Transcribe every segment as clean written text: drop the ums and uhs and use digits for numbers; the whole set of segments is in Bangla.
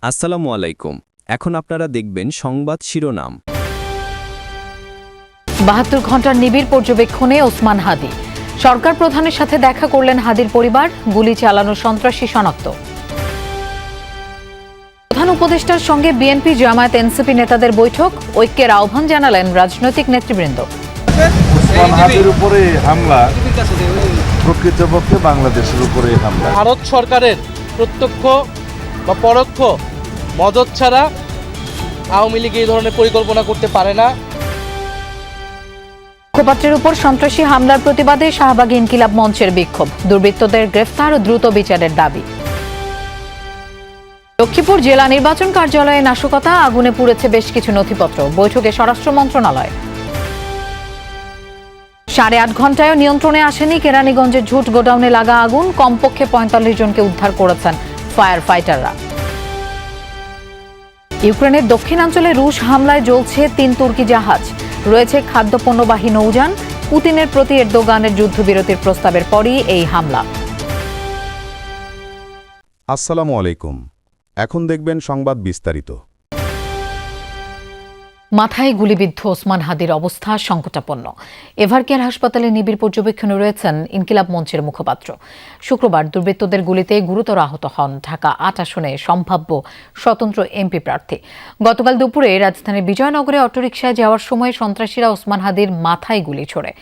আসসালামু আলাইকুম। এখন আপনারা দেখবেন সংবাদ শিরোনাম। ৭২ ঘন্টার নিবিড় পর্যবেক্ষণে ওসমান হাদি। সরকার প্রধানের সাথে দেখা করলেন হাদির পরিবার। গুলি চালানো সন্ত্রাসী শনাক্ত। প্রধান উপদেষ্টার সঙ্গে বিএনপি জামায়াত এনসিপি নেতাদের বৈঠক। ঐক্যের আহ্বান জানালেন রাজনৈতিক নেতৃবৃন্দ। ওসমান হাদির উপরে হামলা প্রকৃতপক্ষে বাংলাদেশের উপরে হামলা। ভারত সরকারের প্রত্যক্ষ বা পরোক্ষ মদত ছাড়া আওয়ামী লীগ এই ধরনের পরিকল্পনা করতে পারে না। মুখপাত্রের উপর সন্ত্রাসী হামলার প্রতিবাদে শাহবাগে ইনকিলাব মঞ্চের বিক্ষোভ। দুর্বৃত্তদের গ্রেফতার ও দ্রুত বিচারের দাবি। লক্ষ্মীপুর জেলা নির্বাচন কার্যালয়ে নাশকতা, আগুনে পুড়েছে বেশ কিছু নথিপত্র। বৈঠকে স্বরাষ্ট্র মন্ত্রণালয়। ৮.৫ ঘন্টায়ও নিয়ন্ত্রণে আসেনি কেরানীগঞ্জের ঝুট গোডাউনে লাগা আগুন। কমপক্ষে ৪৫ জনকে উদ্ধার করেছেন ফায়ার ফাইটাররা। ইউক্রেনের দক্ষিণাঞ্চলে রুশ হামলায় জ্বলছে ৩ তুর্কি জাহাজ। রয়েছে খাদ্যপণ্যবাহী নৌযান। পুতিনের প্রতি এরদোগানের যুদ্ধবিরতির প্রস্তাবের পরই এই হামলা। আসসালামু আলাইকুম। এখন দেখবেন সংবাদ বিস্তারিত। মাথায় গুলিবিদ্ধ ওসমান হাদির অবস্থা সংকটাপন্ন। এভারকেয়ার হাসপাতালে নিবিড় পর্যবেক্ষণে রয়েছেন ইনকিলাব মঞ্চের মুখপাত্র। শুক্রবার দুর্বৃত্তদের গুলিতে গুরুতর আহত হন ঢাকা ৮ আসনে সম্ভাব্য স্বতন্ত্র এমপি প্রার্থী। গতকাল দুপুরে রাজধানীর বিজয়নগরে অটোরিকশায় যাওয়ার সময় সন্ত্রাসীরা ওসমান হাদির মাথায় গুলি ছোড়ে।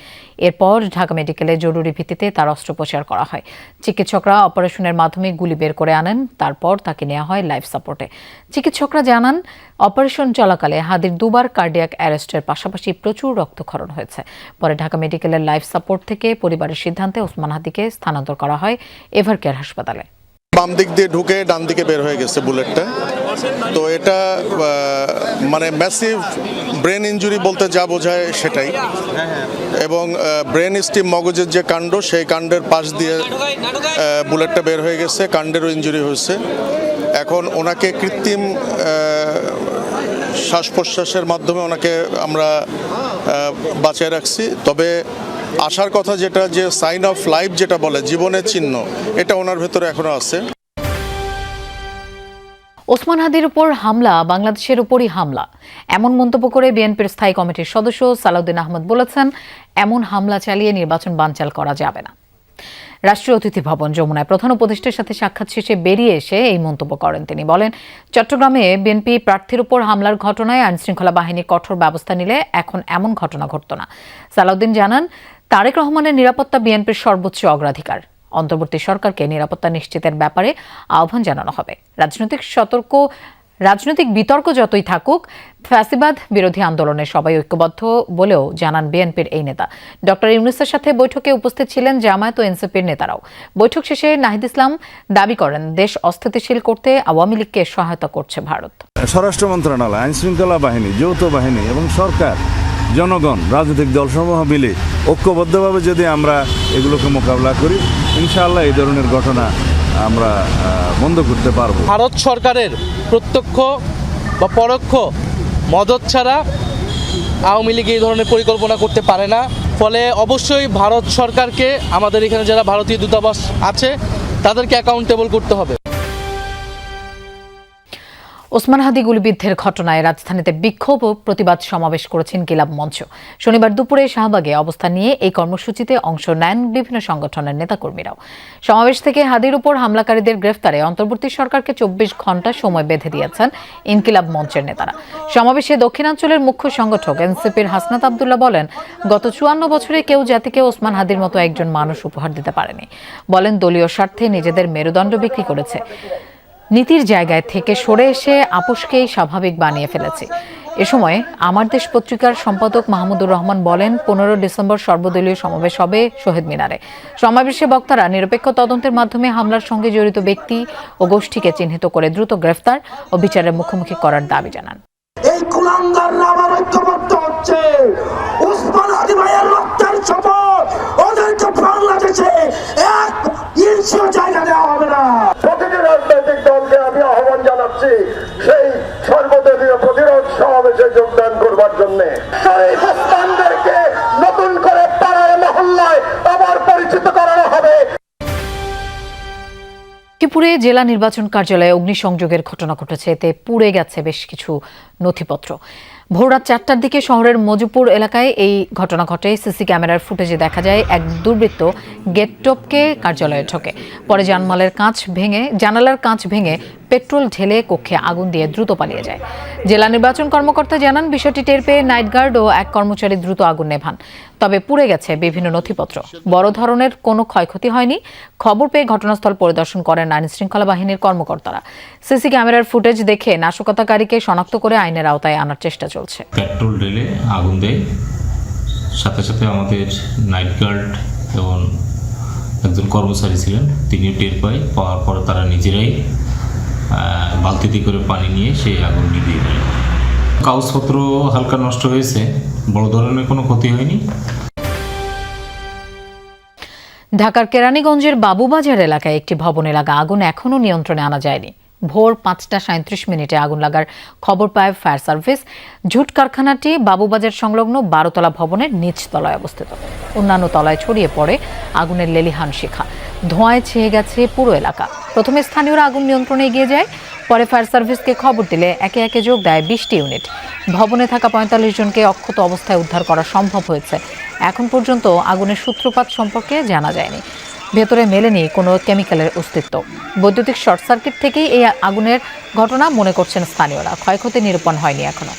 এরপর ঢাকা মেডিকেলে জরুরি ভিত্তিতে তার অস্ত্রোপচার করা হয়। চিকিৎসকরা অপারেশনের মাধ্যমে গুলি বের করে আনেন। তারপর তাকে নেওয়া হয় লাইফ সাপোর্টে। চিকিৎসকরা জানান, অপারেশন চলাকালে হাদির দুবার কার্ডিয়াক অ্যারেস্টের পাশাপাশি প্রচুর রক্তক্ষরণ হয়েছে। পরে ঢাকা মেডিকেলের লাইফ সাপোর্ট থেকে পরিবারের সিদ্ধান্তে ওসমান হাদিকে স্থানান্তর করা হয় এভারকেয়ার হাসপাতালে। বাম দিক দিয়ে ঢুকে ডান দিকে বের হয়ে গেছে বুলেটটা। তো এটা মানে ম্যাসিভ ব্রেন ইনজুরি বলতে যা বোঝায় সেটাই। এবং ব্রেন স্টিম মগজের যে কাণ্ড, সেই কাণ্ডের পাশ দিয়ে বুলেটটা বের হয়ে গেছে, কাণ্ডেরও ইনজুরি হয়েছে। এখন ওনাকে কৃত্রিম শ্বাস প্রশ্বাসের মাধ্যমে ওনাকে আমরা বাঁচিয়ে রাখছি। তবে আসার কথা যেটা, যে সাইন অফ লাইফ যেটা বলে, জীবনের চিহ্ন, এটা ওনার ভেতরে এখনো আছে। ওসমান হাদির উপর হামলা বাংলাদেশের উপরই হামলা, এমন মন্তব্য করে বিএনপির স্থায়ী কমিটির সদস্য সালাউদ্দিন আহমদ বলেছেন, এমন হামলা চালিয়ে নির্বাচন বানচাল করা যাবে না। রাষ্ট্রীয় অতিথি ভবন যমুনায় প্রধান উপদেষ্টার সাথে সাক্ষাৎ শেষে বেরিয়ে এসে এই মন্তব্য করেন তিনি। বলেন, চট্টগ্রামে বিএনপি প্রার্থীর উপর হামলার ঘটনায় আইনশৃঙ্খলা বাহিনী কঠোর ব্যবস্থা নিলে এখন এমন ঘটনা ঘটত না। সালাউদ্দিন জানান, তারেক রহমানের নিরাপত্তা বিএনপির সর্বোচ্চ অগ্রাধিকার। অন্তর্বর্তী সরকারকে নিরাপত্তা নিশ্চিতের ব্যাপারে আহ্বান জানানো হবে। রাজনৈতিক বিতর্ক যতই থাকুক, ফ্যাসিবাদ বিরোধী আন্দোলনে সবাই ঐক্যবদ্ধ বলেও জানান বিএনপির এই নেতা। ডক্টর ইউনূসের সাথে বৈঠকে উপস্থিত ছিলেন জামায়াত ও এনসিপির নেতারাও। বৈঠক শেষে নাহিদ ইসলাম দাবি করেন, দেশ অস্থিতিশীল করতে আওয়ামী লীগকে সহায়তা করছে ভারত। স্বরাষ্ট্র মন্ত্রণালয়, আইনশৃঙ্খলা বাহিনী, যৌথ বাহিনী এবং সরকার, জনগণ, রাজনৈতিক দলসমূহ মিলে ঐক্যবদ্ধভাবে যদি আমরা এগুলোকে মোকাবিলা করি, ইনশাআল্লাহ এই ধরনের ঘটনা আমরা বন্ধ করতে পারবো। ভারত সরকারের প্রত্যক্ষ বা পরোক্ষ মদত ছাড়া আওয়ামী লীগ এই ধরনের পরিকল্পনা করতে পারে না। ফলে অবশ্যই ভারত সরকারকে, আমাদের এখানে যারা ভারতীয় দূতাবাস আছে, তাদেরকে অ্যাকাউন্টেবল করতে হবে। ওসমান হাদি গুলিবিদ্ধের ঘটনায় রাজধানীতে বিক্ষোভ ও প্রতিবাদ সমাবেশ করেছেন ইনকিলাব মঞ্চ। শনিবার দুপুরে শাহবাগে অবস্থান নিয়ে এই কর্মসূচিতে অংশ নেন বিভিন্ন সংগঠনের নেতাকর্মীরাও। সমাবেশ থেকে হাদির উপর হামলাকারীদের গ্রেফতারে অন্তর্বর্তী সরকারকে ২৪ ঘণ্টা সময় বেঁধে দিয়েছেন ইনকিলাব মঞ্চের নেতারা। সমাবেশে দক্ষিণাঞ্চলের মুখ্য সংগঠক এনসিপির হাসনাত আবদুল্লাহ বলেন, গত ৫৪ বছরে কেউ জাতিকে ওসমান হাদির মতো একজন মানুষ উপহার দিতে পারেনি। বলেন, দলীয় স্বার্থে নিজেদের মেরুদণ্ড বিক্রি করেছে। নীতির জায়গায় থেকে সরে এসে আপোষকেই স্বাভাবিক বানিয়ে ফেলেছে। এ সময় আমার দেশ পত্রিকার সম্পাদক মাহমুদুর রহমান বলেন, ১৫ ডিসেম্বর সর্বদলীয় সমাবেশ হবে শহীদ মিনারে। সমাবেশে বক্তারা নিরপেক্ষ তদন্তের মাধ্যমে হামলার সঙ্গে জড়িত ব্যক্তি ও গোষ্ঠীকে চিহ্নিত করে দ্রুত গ্রেফতার ও বিচারের মুখোমুখি করার দাবি জানান। এই কুলাঙ্গাররা আবার ঐক্যবদ্ধ হচ্ছে। ওসমান হাদি ভাইয়ের রক্তের শপথ, ওদেরকে বাংলাদেশে এক ইঞ্চিও জায়গা দেওয়া হবে না। প্রতিটি রাজনৈতিক দলকে আমি আহ্বান জানাচ্ছি সেই সর্বদলীয় প্রতিরোধ সমাবেশে যোগদান করবার জন্য। ওসমানদেরকে নতুন করে পাড়ায় মহল্লায় আবার পরিচিত করানো হবে। লক্ষ্মীপুরে জেলা নির্বাচন কার্যালয়ে অগ্নিসংযোগের ঘটনা ঘটেছে। এতে পুড়ে গেছে বেশ কিছু নথিপত্র। ভোররাত 4টার দিকে শহরের মজুপুর এলাকায় এই ঘটনা ঘটে। সিসি ক্যামেরার ফুটেজে দেখা যায় এক দুর্বৃত্ত গেট টপকে কার্যালয়ে ঢোকে। পরে জানালার কাঁচ ভেঙে পেট্রোল ঢেলে কক্ষে আগুন দিয়ে দ্রুত পালিয়ে যায়। জেলা নির্বাচন কর্মকর্তা জানান, বিষয়টি টের পেয়ে নাইট গার্ড ও এক কর্মচারী দ্রুত আগুন নেভান। তবে পুড়ে গেছে বিভিন্ন নথিপত্র। বড় ধরনের কোনো ক্ষয়ক্ষতি হয়নি। খবর পেয়ে ঘটনাস্থল পরিদর্শন করেন আইন শৃঙ্খলা বাহিনীর কর্মকর্তারা। সিসি ক্যামেরার ফুটেজ দেখে নাশকতাকারীকে শনাক্ত করে আইনের আওতায় আনার চেষ্টা চলছে। পেট্রোল ঢেলে আগুন দেয়, সাথে সাথে আমাদের নাইট গার্ড এবং একজন কর্মচারী ছিলেন, তিনিও টের পাওয়ার পরে তারা নিজেরাই বালতিতে করে পানি নিয়ে সেই আগুন নিভিয়ে দেয়। কাগজপত্র হালকা নষ্ট হয়েছে, বড় ধরনের কোনো ক্ষতি হয়নি। ঢাকার কেরানীগঞ্জের বাবুবাজার এলাকায় একটি ভবনে লাগা আগুন এখনও নিয়ন্ত্রণে আনা যায়নি। ভোর 5টা 37 আগুন লাগার খবর পায় ফায়ার সার্ভিস। ঝুট কারখানাটি বাবুবাজার সংলগ্ন 12তলা ভবনের নিচ তলায় অবস্থিত। অন্যান্য তলায় ছড়িয়ে পড়ে আগুনের লেলিহান শিখা। ধোঁয়ায় ছেয়ে গেছে পুরো এলাকা। প্রথমে স্থানীয়রা আগুন নিয়ন্ত্রণে এগিয়ে যায়। পরে ফায়ার সার্ভিসকে খবর দিলে একে একে যোগ দেয় 20টি ইউনিট। ভবনে থাকা 45 জনকে অক্ষত অবস্থায় উদ্ধার করা সম্ভব হয়েছে। এখন পর্যন্ত আগুনের সূত্রপাত সম্পর্কে জানা যায়নি। ভেতরে মেলেনি কোনো কেমিক্যালের অস্তিত্ব। বৈদ্যুতিক শর্ট সার্কিট থেকেই এই আগুনের ঘটনা মনে করছেন স্থানীয়রা। ক্ষয়ক্ষতি নিরূপণ হয়নি এখনো।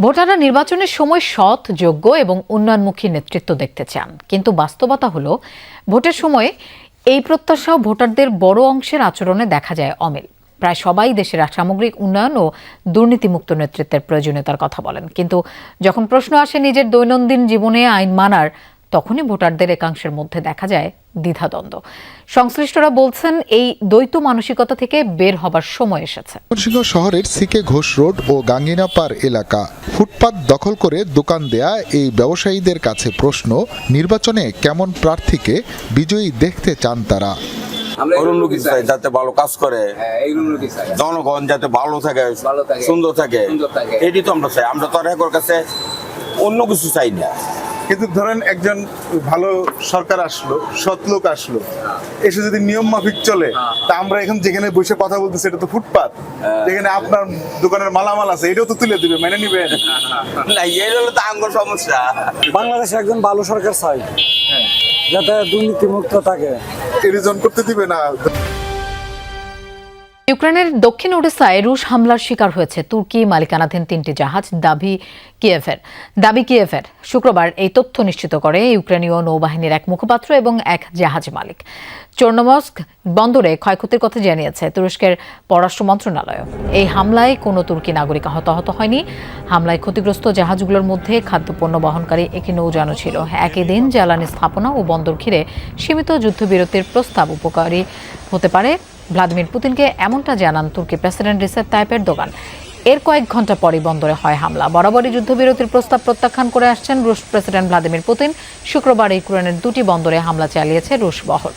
ভোটাররা নির্বাচনের সময় সৎ, যোগ্য এবং উন্নয়নমুখী নেতৃত্ব দেখতে চান, কিন্তু বাস্তবতা হলো ভোটের সময় এই প্রত্যাশাও ভোটারদের বড় অংশের আচরণে দেখা যায় অমিল। প্রায় সবাই দেশের সামগ্রিক উন্নয়ন ও দুর্নীতিমুক্ত নেতৃত্বের প্রয়োজনীয়তার কথা বলেন, কিন্তু যখন প্রশ্ন আসে নিজের দৈনন্দিন জীবনে আইন মানার, তখনই ভোটারদের একাংশের মধ্যে দেখা যায় দ্বিধাদ্বন্দ্ব। সংশ্লিষ্টরা বলছেন, এই দ্বৈত মানসিকতা থেকে বের হবার সময় এসেছে। ময়মনসিংহ শহরের সিকে ঘোষ রোড ও গাঙ্গিনাপাড় এলাকা ফুটপাত দখল করে দোকান দেয়া এই ব্যবসায়ীদের কাছে প্রশ্ন, নির্বাচনে কেমন প্রার্থীকে বিজয়ী দেখতে চান তারা। যাতে ভালো কাজ করে, জনগণ যাতে ভালো থাকে, সুন্দর থাকে, এটি তো আমরা চাই। আমরা তো আর কাছে অন্য কিছু চাই না। কিন্তু ধরেন একজন ভালো সরকার আসলো, সৎ লোক আসলো, এসে যদি নিয়ম মাফিক চলে, তা আমরা এখন যেখানে বসে কথা বলতেছি এটা তো ফুটপাত, যেখানে আপনার দোকানের মালামাল আছে এটাও তো তুলে দিবে, মেনে নিবে না। এই হলো তো আঙ্গুর সমস্যা। বাংলাদেশে একজন ভালো সরকার চাই, যাতে দুর্নীতিমুক্ত থাকে। রিজন করতে দিবে না। ইউক্রেনের দক্ষিণ ওডেসায় রুশ হামলার শিকার হয়েছে তুর্কি মালিকানাধীন 3টি জাহাজ, দাবি কিয়েভের। শুক্রবার এই তথ্য নিশ্চিত করে ইউক্রেনীয় নৌবাহিনীর এক মুখপাত্র এবং এক জাহাজ মালিক। চোর্নোমস্ক বন্দরে ক্ষয়ক্ষতির কথা জানিয়েছে তুরস্কের পররাষ্ট্র মন্ত্রণালয়। এই হামলায় কোনো তুর্কি নাগরিক হতাহত হয়নি। হামলায় ক্ষতিগ্রস্ত জাহাজগুলোর মধ্যে খাদ্যপণ্য বহনকারী একটি নৌযানও ছিল। একই দিন জ্বালানি স্থাপনা ও বন্দর ঘিরে সীমিত যুদ্ধবিরতির প্রস্তাব উপকারী হতে পারে। ভ্লাদিমির পুতিনকে এমনটা জানান তুর্কি প্রেসিডেন্ট রিসেপ তাইপ এরদোগান। এর কয়েক ঘন্টা পরই বন্দরে হয় হামলা। বরাবরই যুদ্ধবিরতির প্রস্তাব প্রত্যাখ্যান করে আসছেন রুশ প্রেসিডেন্ট ভ্লাদিমির পুতিন। শুক্রবার ইউক্রেনের 2টি বন্দরে হামলা চালিয়েছে রুশ বহর।